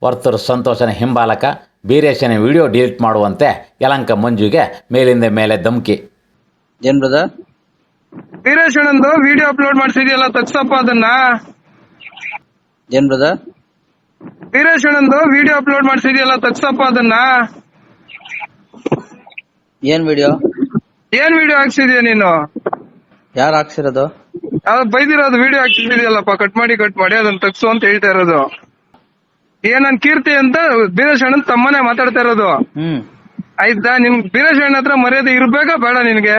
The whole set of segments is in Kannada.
ವರ್ತೂರು ಸಂತೋಷನ ಹಿಂಬಾಲಕ ಬೀರೇಶನ ವಿಡಿಯೋ ಡಿಲೀಟ್ ಮಾಡುವಂತೆ ಯಲಂಕ ಮಂಜುಗೆ ಮೇಲಿಂದ ಮೇಲೆ ಧಮಕಿ. ಏನ್ ಬ್ರದರ್? ವೀರೇಶ್ ಅಣ್ಣಂದು ವಿಡಿಯೋ ಅಪ್ಲೋಡ್ ಮಾಡ್ಸಿದ್ಯಲ್ಲ, ತಗ್ಸಪ್ಪ ಅದನ್ನ. ಏನ್ ಬ್ರದರ್? ವೀರೇಶ್ ಅಣ್ಣಂದು ವಿಡಿಯೋ ಅಪ್ಲೋಡ್ ಮಾಡ್ಸಿದ್ಯಲ್ಲ, ತಗ್ಸಪ್ಪ ಅದನ್ನ. ಏನ್ ವಿಡಿಯೋ? ಏನ್ ವಿಡಿಯೋ ಹಾಕ್ಸಿದ್ಯಾ ನೀನು? ಯಾರು ಹಾಕ್ಸಿರೋದು? ಯಾವ್ದು ಬೈದಿರೋದು ವಿಡಿಯೋ ಹಾಕ್ಸಿದ್ಯಲ್ಲಪ್ಪ, ಕಟ್ ಮಾಡಿ ಅದನ್ನ ತಗ್ಸು ಅಂತ ಹೇಳ್ತಾ ಇರೋದು. ನನ್ ಕೀರ್ತಿ ಅಂತ ವೀರೇಶ್ ಅಣ್ಣನ್ ತಮ್ಮನೇ ಮಾತಾಡ್ತಾ ಇರೋದು. ಆಯ್ತಾ? ನಿಮ್ ವೀರೇಶ್ ಅಣ್ಣ ಹತ್ರ ಮರ್ಯಾದೆ ಇರ್ಬೇಕಾ ಬೇಡ ನಿನ್ಗೆ?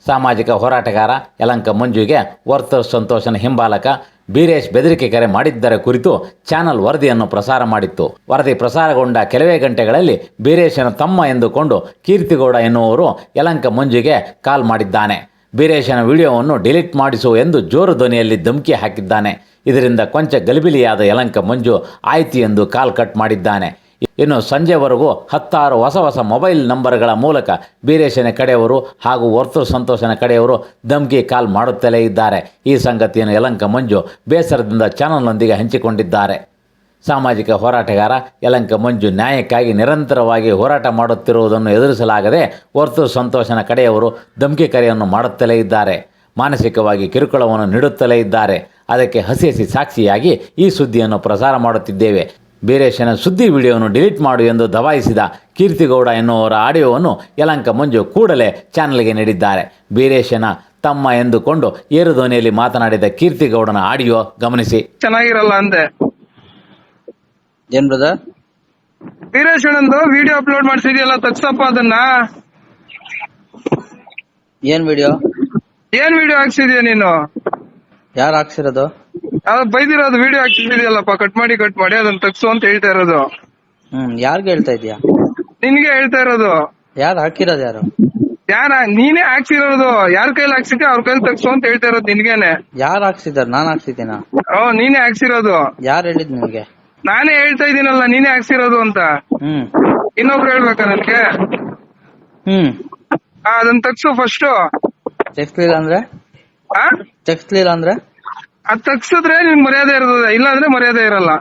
ಸಾಮಾಜಿಕ ಹೋರಾಟಗಾರ ಯಲಂಕ ಮಂಜುಗೆ ವರ್ತೂರು ಸಂತೋಷನ ಹಿಂಬಾಲಕ ಬೀರೇಶ್ ಬೆದರಿಕೆ ಕರೆ ಮಾಡಿದ್ದರ ಕುರಿತು ಚಾನಲ್ ವರದಿಯನ್ನು ಪ್ರಸಾರ ಮಾಡಿತ್ತು. ವರದಿ ಪ್ರಸಾರಗೊಂಡ ಕೆಲವೇ ಗಂಟೆಗಳಲ್ಲಿ ಬೀರೇಶನ ತಮ್ಮ ಎಂದುಕೊಂಡು ಕೀರ್ತಿಗೌಡ ಎನ್ನುವವರು ಯಲಂಕ ಮಂಜುಗೆ ಕಾಲ್ ಮಾಡಿದ್ದಾನೆ. ಬೀರೇಶನ ವಿಡಿಯೋವನ್ನು ಡಿಲೀಟ್ ಮಾಡಿಸು ಎಂದು ಜೋರು ಧ್ವನಿಯಲ್ಲಿ ಧಮಕಿ ಹಾಕಿದ್ದಾನೆ. ಇದರಿಂದ ಕೊಂಚ ಗಲಿಬಿಲಿಯಾದ ಯಲಂಕ ಮಂಜು ಆಯ್ತು ಎಂದು ಕಾಲ್ ಕಟ್ ಮಾಡಿದ್ದಾನೆ. ಇನ್ನು ಸಂಜೆವರೆಗೂ 10 ಹೊಸ ಮೊಬೈಲ್ ನಂಬರ್ಗಳ ಮೂಲಕ ಬೀರೇಶನ ಕಡೆಯವರು ಹಾಗೂ ವರ್ತೂರು ಸಂತೋಷನ ಕಡೆಯವರು ಧಮಕಿ ಕಾಲ್ ಮಾಡುತ್ತಲೇ ಇದ್ದಾರೆ. ಈ ಸಂಗತಿಯನ್ನು ಯಲಂಕ ಮಂಜು ಬೇಸರದಿಂದ ಚಾನಲ್ನೊಂದಿಗೆ ಹಂಚಿಕೊಂಡಿದ್ದಾರೆ. ಸಾಮಾಜಿಕ ಹೋರಾಟಗಾರ ಯಲಂಕ ಮಂಜು ನ್ಯಾಯಕ್ಕಾಗಿ ನಿರಂತರವಾಗಿ ಹೋರಾಟ ಮಾಡುತ್ತಿರುವುದನ್ನು ಎದುರಿಸಲಾಗದೆ ವರ್ತೂರು ಸಂತೋಷನ ಕಡೆಯವರು ಧಮಕಿ ಕರೆಯನ್ನು ಮಾಡುತ್ತಲೇ ಇದ್ದಾರೆ. ಮಾನಸಿಕವಾಗಿ ಕಿರುಕುಳವನ್ನು ನೀಡುತ್ತಲೇ ಇದ್ದಾರೆ. ಅದಕ್ಕೆ ಹಸಿ ಸಾಕ್ಷಿಯಾಗಿ ಈ ಸುದ್ದಿಯನ್ನು ಪ್ರಸಾರ ಮಾಡುತ್ತಿದ್ದೇವೆ. ಬೀರೇಶನ ಸುದ್ದಿ ವಿಡಿಯೋವನ್ನು ಡಿಲೀಟ್ ಮಾಡು ಎಂದು ದಬಾಯಿಸಿದ ಕೀರ್ತಿಗೌಡ ಎನ್ನುವರ ಆಡಿಯೋವನ್ನು ಯಲಂಕ ಮಂಜು ಕೂಡಲೇ ಚಾನಲ್ಗೆ ನೀಡಿದ್ದಾರೆ. ಬೀರೇಶನ ತಮ್ಮ ಎಂದುಕೊಂಡು ಏರು ಧ್ವನಿಯಲ್ಲಿ ಮಾತನಾಡಿದ ಕೀರ್ತಿಗೌಡನ ಆಡಿಯೋ ಗಮನಿಸಿ. ಚೆನ್ನಾಗಿರಲ್ಲ ಅಂದೆ. ಏನ್ ಬ್ರದರ್? ವೀರೇಶ್ ಅಣ್ಣಂದು ವಿಡಿಯೋ ಅಪ್ಲೋಡ್ ಮಾಡ್ಸಿದ್ಯಲ್ಲ, ತಗ್ಸಪ್ಪ ಅದನ್ನ. ಏನ್ ವಿಡಿಯೋ? ಏನ್ ವಿಡಿಯೋ ಹಾಕ್ಸಿದ್ಯಾ ನೀನು? ಯಾರು ಹಾಕ್ಸಿರೋದು? ಯಾವ್ದು ಬೈದಿರೋದು ವಿಡಿಯೋ ಹಾಕ್ಸಿದ್ಯಲ್ಲಪ್ಪ, ಕಟ್ ಮಾಡಿ ಅದನ್ನ ತಗ್ಸು ಅಂತ ಹೇಳ್ತಾ ಇರೋದು. ಯಾರ್ಗೆ ಹೇಳ್ತಾ ಇದೀಯಾ? ನಿನ್ಗೆ ಹೇಳ್ತಾ ಇರೋದು. ಯಾರು ಹಾಕಿರೋದು? ಯಾರು? ನೀನೇ ಹಾಕ್ಸಿರೋದು. ಯಾರ ಕೈಲಿ ಹಾಕ್ಸಿದ್ದೆ ಅವ್ರ ಕೈಲಿ ತಗ್ಸು ಅಂತ ಹೇಳ್ತಾ ಇರೋದು ನಿನ್ಗೇನೆ. ಯಾರು ಹಾಕ್ಸಿದಾರ? ನಾನ್ ಹಾಕ್ಸಿದ್ದೀನ? ನೀನೇ ಹಾಕ್ಸಿರೋದು. ಯಾರು ಹೇಳಿದ್ ನಿನ್ಗೆ? ನಾನೇ ಹೇಳ್ತಾ ಇದೀನಲ್ಲ ನೀನೇ ಹಾಕ್ಸಿರೋದು ಅಂತ. ಇನ್ನೊಬ್ರು ಹೇಳ್ಬೇಕಾ ನನ್ಗೆ? ಅದನ್ನ ತಗ್ಸು ಫಸ್ಟ್. ತೆಗ್ಸ್ಲಿಲ್ಲ ಅಂದ್ರೆ? ತೆಗ್ಸ್ಲಿಲ್ಲ ಅಂದ್ರೆ? ಅದ್ ತಗ್ಸಿದ್ರೆ ನಿನ್ ಮರ್ಯಾದೆ ಇರ್ತದೆ, ಇಲ್ಲ ಅಂದ್ರೆ ಮರ್ಯಾದೆ ಇರಲ್ಲ.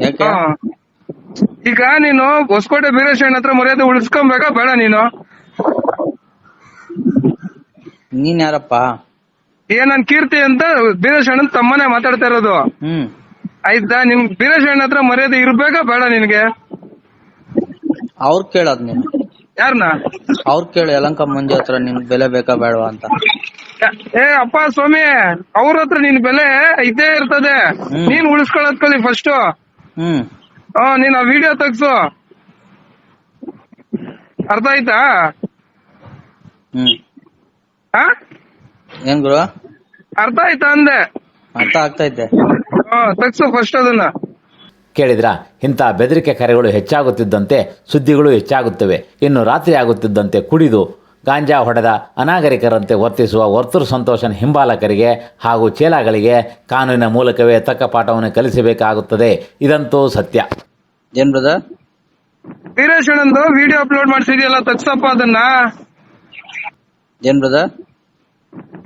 ಯಾಕೆ? ಈಗ ನೀನು ಹೊಸಕೋಟೆ ಬೀರೇಶ್ ಅಣ್ಣ ಹತ್ರ ಮರ್ಯಾದೆ ಉಳಿಸ್ಕೊಬೇಕಾ ಬೇಡ? ನೀನ್ ಯಾರಪ್ಪ? ನನ್ ಕೀರ್ತಿ ಅಂತ ಬೀರೇಶ್ ಅಣ್ಣನ್ ತಮ್ಮನೇ ಮಾತಾಡ್ತಾ ಇರೋದು. ಆಯ್ತಾ? ನಿಮ್ ಬೀರೇಶ್ ಅಣ್ಣ ಹತ್ರ ಮರ್ಯಾದೆ ಇರ್ಬೇಕಾ ಬೇಡ ನಿನ್ಗೆ? ಅವ್ರ ಕೇಳೋದ್ ನೀನು? ಯಾರನ್ನ? ಅವ್ರ ಕೇಳು, ಯಲಂಕ ಮಂಜು ಹತ್ರ ನಿನ್ ಬೆಲೆ ಬೇಕಾ ಬೇಡವಾ ಅಂತ. ಅಪ್ಪ ಸ್ವಾಮಿ, ಅವ್ರ ಹತ್ರ ನಿನ್ ಬೆಲೆ ಇದ್ದೇ ಇರ್ತದೆ. ನೀನ್ ಉಳಿಸ್ಕೊಳ್ಳೋದ್ ಕಲಿ ಫಸ್ಟ್. ನೀನ್ ಆ ವಿಡಿಯೋ ತಗ್ಸು. ಅರ್ಥ ಆಯ್ತಾ? ಏನ್ ಗುರು? ಅರ್ಥ ಆಯ್ತಾ ಅಂದೆ? ಅರ್ಥ ಆಗ್ತೈತೆ. ತಗ್ಸು ಫಸ್ಟ್ ಅದನ್ನ. ಕೇಳಿದ್ರಾ? ಇಂಥ ಬೆದರಿಕೆ ಕರೆಗಳು ಹೆಚ್ಚಾಗುತ್ತಿದ್ದಂತೆ ಸುದ್ದಿಗಳು ಹೆಚ್ಚಾಗುತ್ತವೆ. ಇನ್ನು ರಾತ್ರಿ ಆಗುತ್ತಿದ್ದಂತೆ ಕುಡಿದು ಗಾಂಜಾ ಹೊಡೆದ ಅನಾಗರಿಕರಂತೆ ವರ್ತಿಸುವ ವರ್ತೂರು ಸಂತೋಷನ ಹಿಂಬಾಲಕರಿಗೆ ಹಾಗೂ ಚೇಲಾಗಳಿಗೆ ಕಾನೂನಿನ ಮೂಲಕವೇ ತಕ್ಕ ಪಾಠವನ್ನು ಕಲಿಸಬೇಕಾಗುತ್ತದೆ. ಇದಂತೂ ಸತ್ಯ. ಏನ್ ಬ್ರದರ್? ವೀರೇಶ್ ಅಣ್ಣಂದು ವಿಡಿಯೋ ಅಪ್ಲೋಡ್ ಮಾಡ್ಸಿದ್ಯಲ್ಲ, ತಗ್ಸಪ್ಪ ಅದನ್ನ. ಏನ್ ಬ್ರದರ್?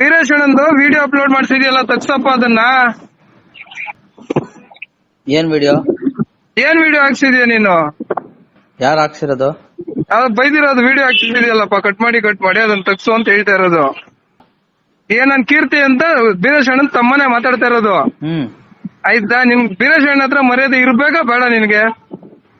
ವೀರೇಶ್ ಅಣ್ಣಂದು ವಿಡಿಯೋ ಅಪ್ಲೋಡ್ ಮಾಡ್ಸಿದ್ಯಲ್ಲ, ತಗ್ಸಪ್ಪ ಅದನ್ನ. ಏನ್ ವಿಡಿಯೋ? ಏನ್ ವಿಡಿಯೋ ಹಾಕ್ಸಿದ್ಯಾ ನೀನು? ಯಾರು ಹಾಕ್ಸಿರೋದು? ಯಾವ್ದು ಬೈದಿರೋದು ವಿಡಿಯೋ ಹಾಕ್ಸಿದ್ಯಲ್ಲಪ್ಪ, ಕಟ್ ಮಾಡಿ ಅದನ್ನ ತಗ್ಸು ಅಂತ ಹೇಳ್ತಾ ಇರೋದು. ನನ್ ಕೀರ್ತಿ ಅಂತ ಬೀರೇಶ್ ಅಣ್ಣನ್ ತಮ್ಮನೇ ಮಾತಾಡ್ತಾ ಇರೋದು. ಆಯ್ತಾ? ನಿಮ್ ಬೀರೇಶ್ ಅಣ್ಣ ಹತ್ರ ಮರ್ಯಾದೆ ಇರ್ಬೇಕಾ ಬೇಡ ನಿನ್ಗೆ?